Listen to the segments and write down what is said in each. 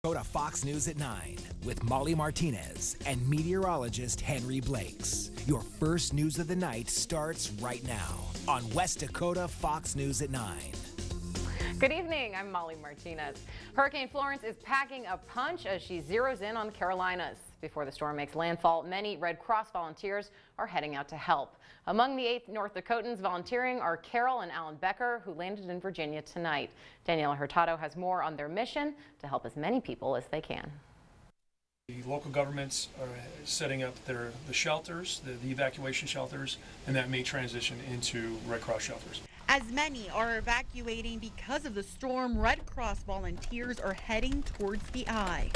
Go to Fox News at 9 with Molly Martinez and meteorologist Henry Blakes. Your first news of the night starts right now on West Dakota Fox News at 9. Good evening, I'm Molly Martinez. Hurricane Florence is packing a punch as she zeroes in on the Carolinas. Before the storm makes landfall, many Red Cross volunteers are heading out to help. Among the 8 North Dakotans volunteering are Carol and Alan Becker, who landed in Virginia tonight. Daniela Hurtado has more on their mission to help as many people as they can. The local governments are setting up the shelters, the evacuation shelters, and that may transition into Red Cross shelters. As many are evacuating because of the storm, Red Cross volunteers are heading towards the eye.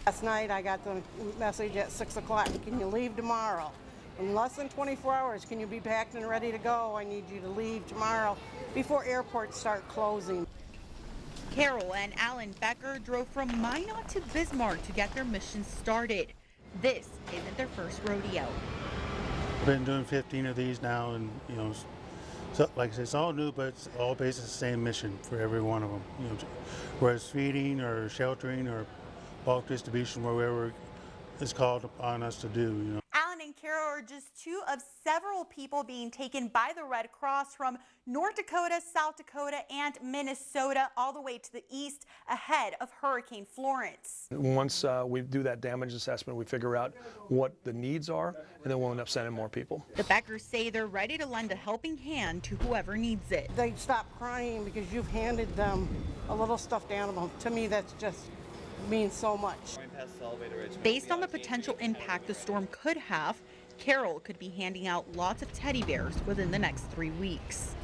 Last night I got the message at 6 o'clock, can you leave tomorrow? In less than 24 hours, can you be packed and ready to go? I need you to leave tomorrow before airports start closing. Carol and Alan Becker drove from Minot to Bismarck to get their mission started. This isn't their first rodeo. I've been doing 15 of these now, and so, like I said, it's all new, but it's all based on the same mission for every one of them. Whether it's feeding or sheltering or bulk distribution, wherever it's called upon us to do. Alan and Carol are just 2 of several people being taken by the Red Cross from North Dakota, South Dakota, and Minnesota, all the way to the east ahead of Hurricane Florence. Once we do that damage assessment, we figure out what the needs are, and then we'll end up sending more people. The Beckers say they're ready to lend a helping hand to whoever needs it. They stop crying because you've handed them a little stuffed animal. To me, that's just means so much. Based on the potential impact the storm could have, Carol could be handing out lots of teddy bears within the next 3 weeks.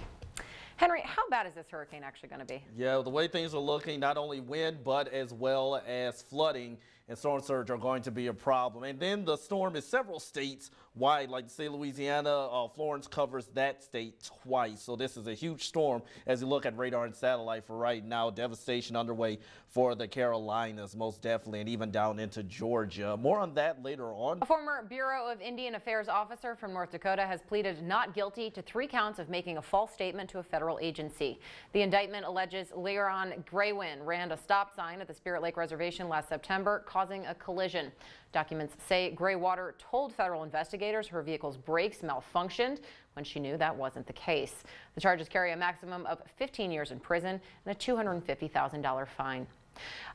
Henry, how bad is this hurricane actually going to be? Yeah, the way things are looking, not only wind, but as well as flooding and storm surge are going to be a problem. And then the storm is several states wide, like say Louisiana. Florence covers that state twice. So this is a huge storm as you look at radar and satellite for right now. Devastation underway for the Carolinas, most definitely, and even down into Georgia. More on that later on. A former Bureau of Indian Affairs officer from North Dakota has pleaded not guilty to 3 counts of making a false statement to a federal agency. The indictment alleges Leron Graywin ran a stop sign at the Spirit Lake Reservation last September, causing a collision. Documents say Graywater told federal investigators her vehicle's brakes malfunctioned when she knew that wasn't the case. The charges carry a maximum of 15 years in prison and a $250,000 fine.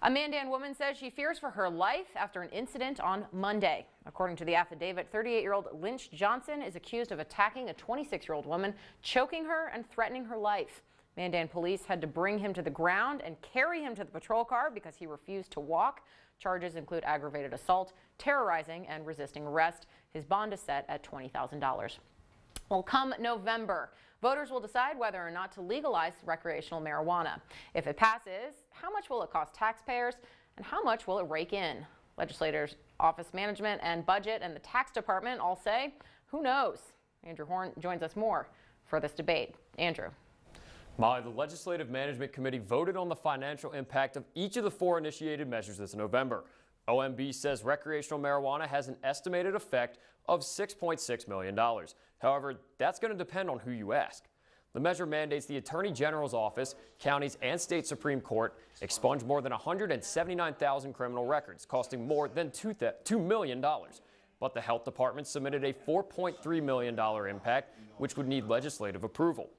A Mandan woman says she fears for her life after an incident on Monday. According to the affidavit, 38-year-old Lynch Johnson is accused of attacking a 26-year-old woman, choking her and threatening her life. Mandan police had to bring him to the ground and carry him to the patrol car because he refused to walk. Charges include aggravated assault, terrorizing, and resisting arrest. His bond is set at $20,000. Well, come November, voters will decide whether or not to legalize recreational marijuana. If it passes, how much will it cost taxpayers and how much will it rake in? Legislators, office management and budget and the tax department all say, who knows? Andrew Horn joins us more for this debate. Andrew. Molly, the Legislative Management Committee voted on the financial impact of each of the 4 initiated measures this November. OMB says recreational marijuana has an estimated effect of $6.6 million. However, that's going to depend on who you ask. The measure mandates the Attorney General's office, counties, and state Supreme Court expunge more than 179,000 criminal records, costing more than $2 million. But the Health Department submitted a $4.3 million impact, which would need legislative approval.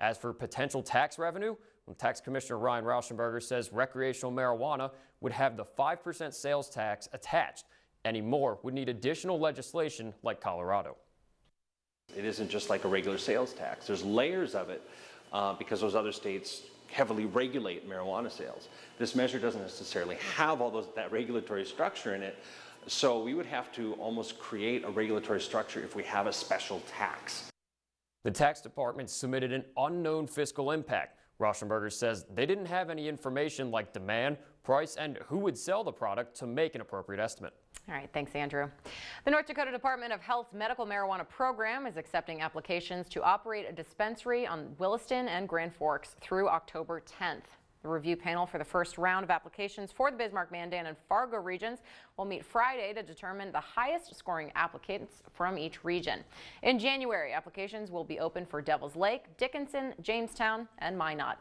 As for potential tax revenue, Tax Commissioner Ryan Rauschenberger says recreational marijuana would have the 5% sales tax attached. Any more would need additional legislation like Colorado. It isn't just like a regular sales tax. There's layers of it because those other states heavily regulate marijuana sales. This measure doesn't necessarily have all that regulatory structure in it. So we would have to almost create a regulatory structure if we have a special tax. The tax department submitted an unknown fiscal impact. Rauschenberger says they didn't have any information like demand, price, and who would sell the product to make an appropriate estimate. All right, thanks, Andrew. The North Dakota Department of Health's medical marijuana program is accepting applications to operate a dispensary on Williston and Grand Forks through October 10th. The review panel for the first round of applications for the Bismarck, Mandan, and Fargo regions will meet Friday to determine the highest scoring applicants from each region. In January, applications will be open for Devils Lake, Dickinson, Jamestown, and Minot.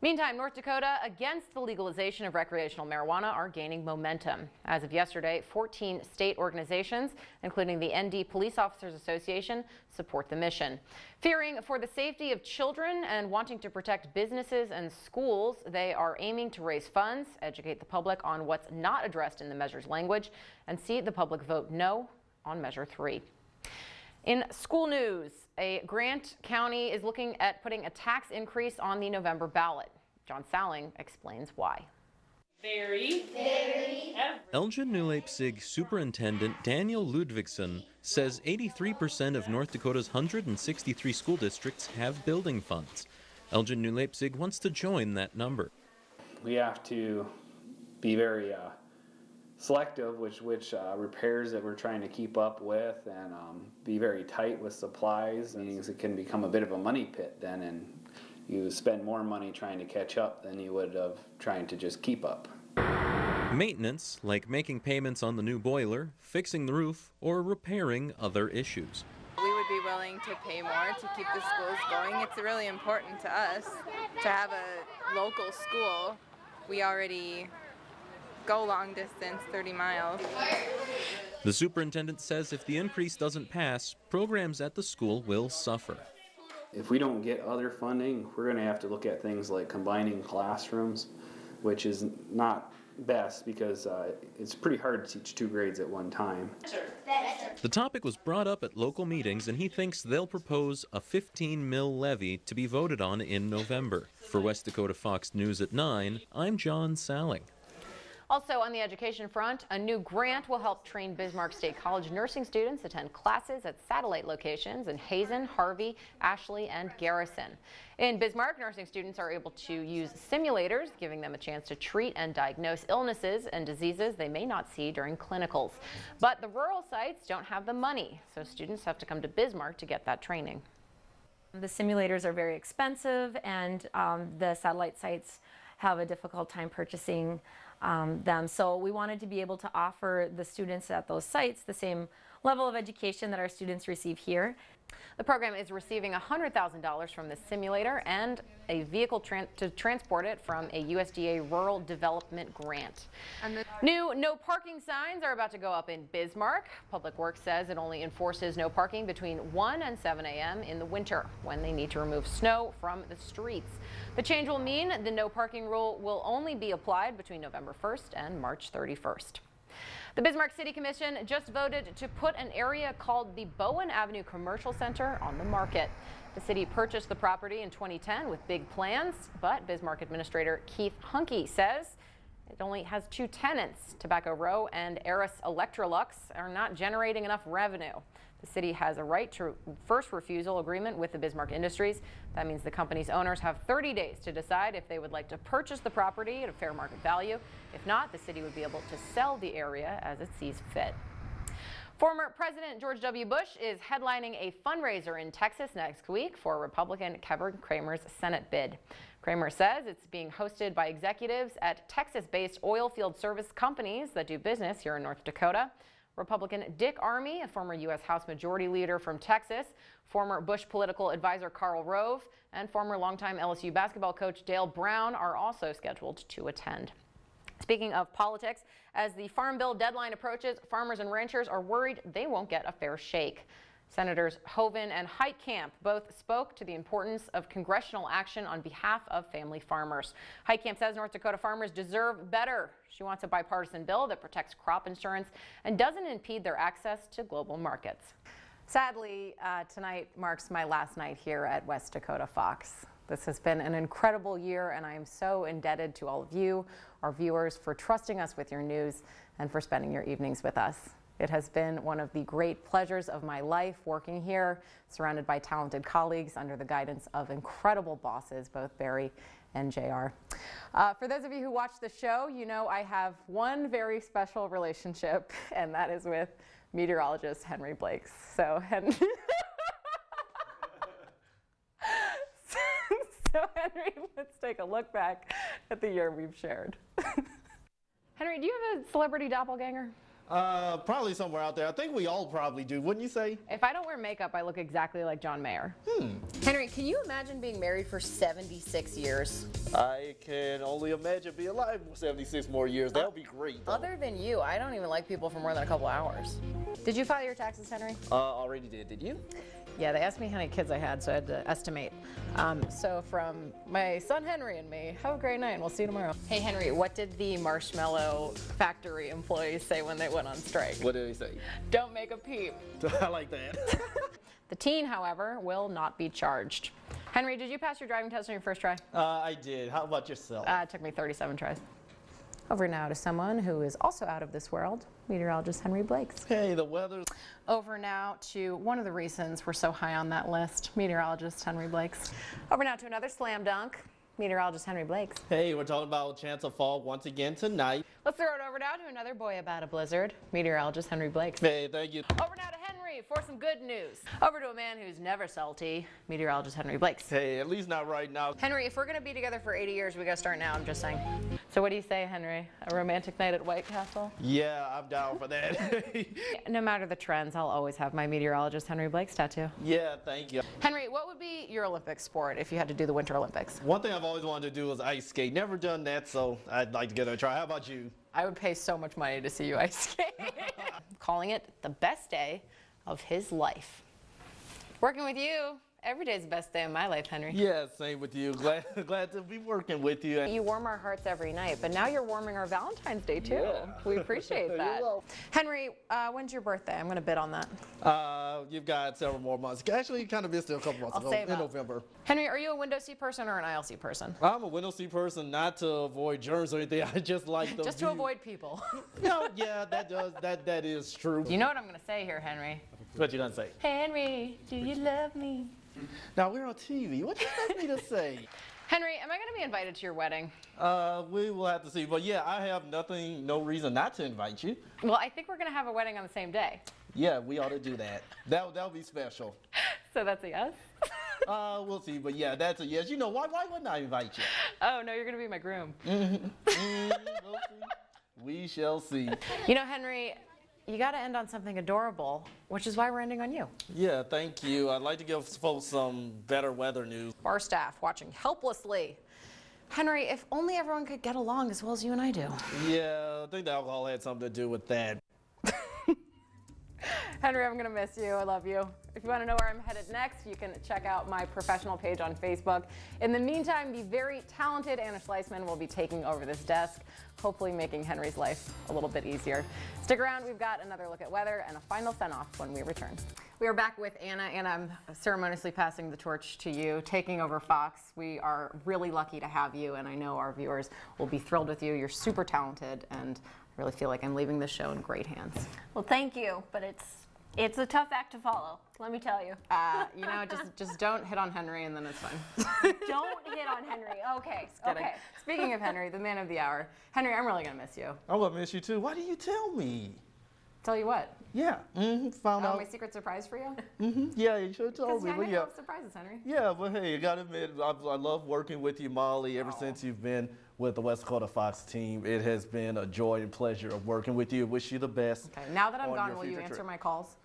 Meantime, North Dakota, against the legalization of recreational marijuana, are gaining momentum. As of yesterday, 14 state organizations, including the ND Police Officers Association, support the mission. Fearing for the safety of children and wanting to protect businesses and schools, they are aiming to raise funds, educate the public on what's not addressed in the measure's language, and see the public vote no on Measure 3. In school news, a Grant County is looking at putting a tax increase on the November ballot. John Salling explains why. Elgin New Leipzig Superintendent Daniel Ludvigsen says 83% of North Dakota's 163 school districts have building funds. Elgin New Leipzig wants to join that number. We have to be very selective which repairs that we're trying to keep up with, and be very tight with supplies. Meaning it can become a bit of a money pit then, and you spend more money trying to catch up than you would of trying to just keep up. Maintenance, like making payments on the new boiler, fixing the roof, or repairing other issues. We would be willing to pay more to keep the schools going. It's really important to us to have a local school. We already go long distance, 30 miles. The superintendent says if the increase doesn't pass, programs at the school will suffer. If we don't get other funding, we're going to have to look at things like combining classrooms, which is not best because it's pretty hard to teach 2 grades at one time. The topic was brought up at local meetings, and he thinks they'll propose a $15 million levy to be voted on in November. For West Dakota Fox News at 9, I'm John Salling. Also on the education front, a new grant will help train Bismarck State College nursing students attend classes at satellite locations in Hazen, Harvey, Ashley, and Garrison. In Bismarck, nursing students are able to use simulators, giving them a chance to treat and diagnose illnesses and diseases they may not see during clinicals. But the rural sites don't have the money, so students have to come to Bismarck to get that training. The simulators are very expensive, and the satellite sites have a difficult time purchasing them. So we wanted to be able to offer the students at those sites the same level of education that our students receive here. The program is receiving $100,000 from the simulator and a vehicle to transport it from a USDA Rural Development grant. New no parking signs are about to go up in Bismarck. Public Works says it only enforces no parking between 1 and 7 a.m. in the winter when they need to remove snow from the streets. The change will mean the no parking rule will only be applied between November 1st and March 31st. The Bismarck City Commission just voted to put an area called the Bowen Avenue Commercial Center on the market. The city purchased the property in 2010 with big plans, but Bismarck Administrator Keith Hunke says it only has 2 tenants. Tobacco Row and Eris Electrolux are not generating enough revenue. The city has a right to first refusal agreement with the Bismarck Industries. That means the company's owners have 30 days to decide if they would like to purchase the property at a fair market value. If not, the city would be able to sell the area as it sees fit. Former President George W. Bush is headlining a fundraiser in Texas next week for Republican Kevin Cramer's Senate bid. Cramer says it's being hosted by executives at Texas-based oil field service companies that do business here in North Dakota. Republican Dick Armey, a former U.S. House Majority Leader from Texas, former Bush political advisor Karl Rove, and former longtime LSU basketball coach Dale Brown are also scheduled to attend. Speaking of politics, as the Farm Bill deadline approaches, farmers and ranchers are worried they won't get a fair shake. Senators Hoeven and Heitkamp both spoke to the importance of congressional action on behalf of family farmers. Heitkamp says North Dakota farmers deserve better. She wants a bipartisan bill that protects crop insurance and doesn't impede their access to global markets. Sadly, tonight marks my last night here at West Dakota Fox. This has been an incredible year, and I am so indebted to all of you, our viewers, for trusting us with your news and for spending your evenings with us. It has been one of the great pleasures of my life working here, surrounded by talented colleagues under the guidance of incredible bosses, both Barry and JR. For those of you who watch the show, you know I have one very special relationship, and that is with meteorologist Henry Blakes. So, Henry, let's take a look back at the year we've shared. Henry, do you have a celebrity doppelganger? Probably somewhere out there. I think we all probably do, wouldn't you say? If I don't wear makeup, I look exactly like John Mayer. Henry, can you imagine being married for 76 years? I can only imagine being alive for 76 more years. That would be great, though. Other than you, I don't even like people for more than a couple hours. Did you file your taxes, Henry? Already did. Did you? Yeah, they asked me how many kids I had, so I had to estimate. So from my son Henry and me, have a great night, and we'll see you tomorrow. Hey Henry, what did the marshmallow factory employees say when they went on strike? What did he say? Don't make a peep. I like that. The teen, however, will not be charged. Henry, did you pass your driving test on your first try? I did. How about yourself? It took me 37 tries. Over now to someone who is also out of this world, meteorologist Henry Blakes. Hey, the weather. Over now to one of the reasons we're so high on that list, meteorologist Henry Blakes. Over now to another slam dunk, meteorologist Henry Blakes. Hey, we're talking about chance of fall once again tonight. Let's throw it over now to another boy about a blizzard, meteorologist Henry Blakes. Hey, thank you. Over now to Henry for some good news. Over to a man who's never salty, meteorologist Henry Blakes. Hey, at least not right now. Henry, if we're going to be together for 80 years, we got to start now, I'm just saying. So what do you say, Henry? A romantic night at White Castle? Yeah, I'm down for that. No matter the trends, I'll always have my meteorologist Henry Blakes tattoo. Yeah, thank you. Henry, what would be your Olympic sport if you had to do the Winter Olympics? One thing I've always wanted to do is ice skate. Never done that, so I'd like to give it a try. How about you? I would pay so much money to see you ice skate. Calling it the best day of his life. Working with you, every day's the best day of my life, Henry. Yeah, same with you. Glad to be working with you. You warm our hearts every night, but now you're warming our Valentine's Day too. Yeah. We appreciate that. Henry, when's your birthday? I'm going to bid on that. You've got several more months. Actually, you kind of missed it a couple months ago in November. Henry, are you a window seat person or an aisle seat person? I'm a window seat person, not to avoid germs or anything. I just like the Just to avoid people. No, yeah, that is true. You know what I'm going to say here, Henry? What you gonna say? Henry, do you love me? Now we're on TV. What do you want me to say? Henry, am I going to be invited to your wedding? We will have to see. But yeah, I have no reason not to invite you. Well, I think we're going to have a wedding on the same day. Yeah, we ought to do that. That'll be special. So that's a yes? We'll see. But yeah, that's a yes. You know, why wouldn't I invite you? Oh, no, you're going to be my groom. We'll see. We shall see. You know, Henry, you got to end on something adorable, which is why we're ending on you. Yeah, thank you. I'd like to give folks some better weather news. Bar staff watching helplessly. Henry, if only everyone could get along as well as you and I do. Yeah, I think the alcohol had something to do with that. Henry, I'm going to miss you. I love you. If you want to know where I'm headed next, you can check out my professional page on Facebook. In the meantime, the very talented Anna Schleisman will be taking over this desk, hopefully making Henry's life a little bit easier. Stick around. We've got another look at weather and a final send-off when we return. We are back with Anna, and I'm ceremoniously passing the torch to you, taking over Fox. We are really lucky to have you, and I know our viewers will be thrilled with you. You're super talented, and I really feel like I'm leaving this show in great hands. Well, thank you, but it's a tough act to follow, let me tell you. You know, just don't hit on Henry and then it's fine. Don't hit on Henry. Okay. Okay. Speaking of Henry, the man of the hour. Henry, I'm really going to miss you. I'm going to miss you too. Why didn't you tell me? Tell you what? Yeah. Found out. My secret surprise for you? Yeah, you should have told me. Because I love surprises, Henry. Yeah, but hey, I got to admit, I love working with you, Molly, ever since you've been with the West Dakota Fox team. It has been a joy and pleasure of working with you. Wish you the best. Okay, now that I'm gone, will you answer my calls?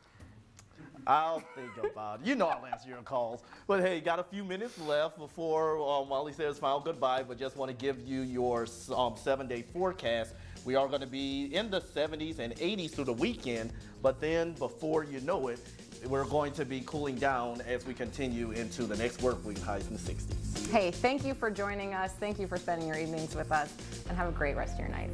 I'll think about it. You know I'll answer your calls. But hey, got a few minutes left before Molly says final goodbye, but just want to give you your 7-day forecast. We are going to be in the 70s and 80s through the weekend, but then before you know it, we're going to be cooling down as we continue into the next work week, highs in the 60s. Hey, thank you for joining us. Thank you for spending your evenings with us, and have a great rest of your night.